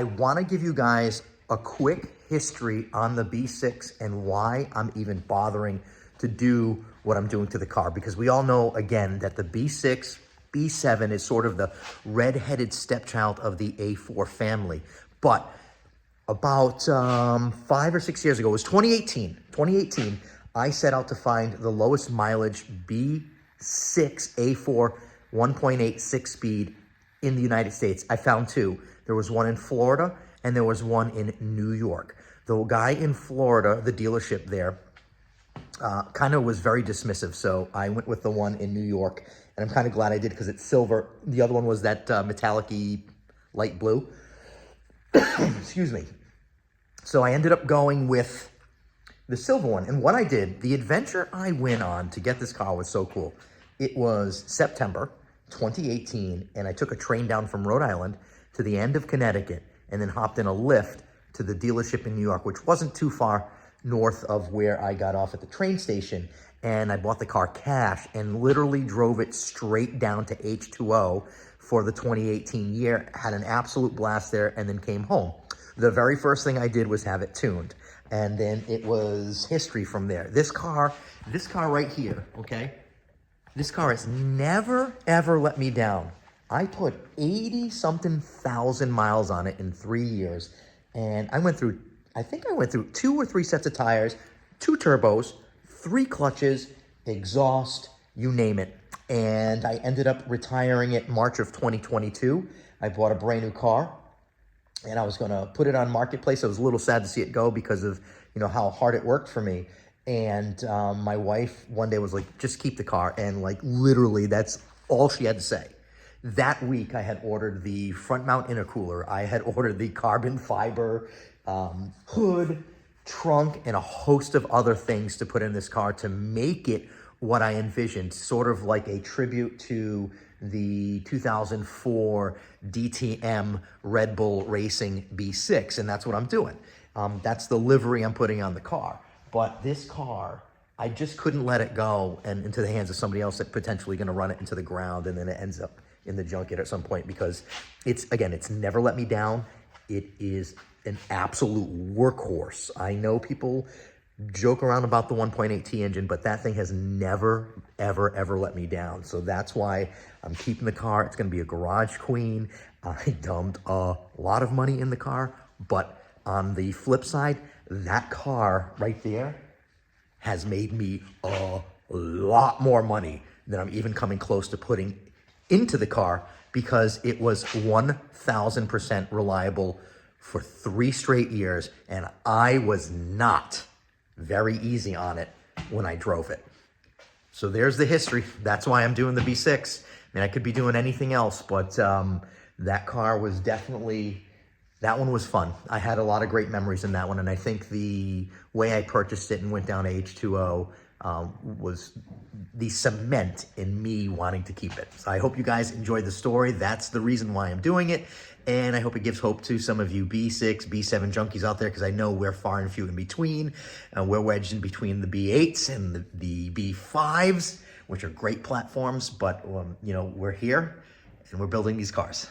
I want to give you guys a quick history on the B6 and why I'm even bothering to do what I'm doing to the car, because we all know, again, that the B6, B7 is sort of the red-headed stepchild of the A4 family. But about 5 or 6 years ago, it was 2018, I set out to find the lowest mileage B6 A4 1.8 6-speed in the United States. I found two. There was one in Florida and there was one in New York. The guy in Florida, the dealership there, kind of was very dismissive. So I went with the one in New York, and I'm kind of glad I did because it's silver. The other one was that metallic-y light blue. Excuse me. So I ended up going with the silver one. And what I did, the adventure I went on to get this car was so cool. It was September 2018, and I took a train down from Rhode Island to the end of Connecticut and then hopped in a lift to the dealership in New York, which wasn't too far north of where I got off at the train station. And I bought the car cash and literally drove it straight down to H2O for the 2018 year, had an absolute blast there, and then came home. The very first thing I did was have it tuned, and then it was history from there. This car right here, okay? This car has never, ever let me down. I put 80-something thousand miles on it in 3 years, and I went through 2 or 3 sets of tires, 2 turbos, 3 clutches, exhaust, you name it. And I ended up retiring it March of 2022. I bought a brand new car, and I was gonna put it on Marketplace. I was a little sad to see it go because of, you know, how hard it worked for me. And my wife one day was like, just keep the car. And like literally that's all she had to say. That week I had ordered the front mount intercooler. I had ordered the carbon fiber hood, trunk, and a host of other things to put in this car to make it what I envisioned, sort of like a tribute to the 2004 DTM Red Bull Racing B6, and that's what I'm doing. That's the livery I'm putting on the car. But this car, I just couldn't let it go and into the hands of somebody else that's potentially going to run it into the ground, and then it ends up in the junkyard at some point, because it's never let me down. It is an absolute workhorse. I know people joke around about the 1.8T engine, but that thing has never, ever, ever let me down. So that's why I'm keeping the car. It's going to be a garage queen. I dumped a lot of money in the car, but on the flip side, that car right there has made me a lot more money than I'm even coming close to putting into the car, because it was 1,000% reliable for 3 straight years, and I was not very easy on it when I drove it. So there's the history. That's why I'm doing the B6. I mean, I could be doing anything else, but that car was definitely, that one was fun. I had a lot of great memories in that one, and I think the way I purchased it and went down to H2O was the cement in me wanting to keep it. So I hope you guys enjoyed the story. That's the reason why I'm doing it. And I hope it gives hope to some of you B6, B7 junkies out there, because I know we're far and few in between. We're wedged in between the B8s and the B5s, which are great platforms. But, you know, we're here and we're building these cars.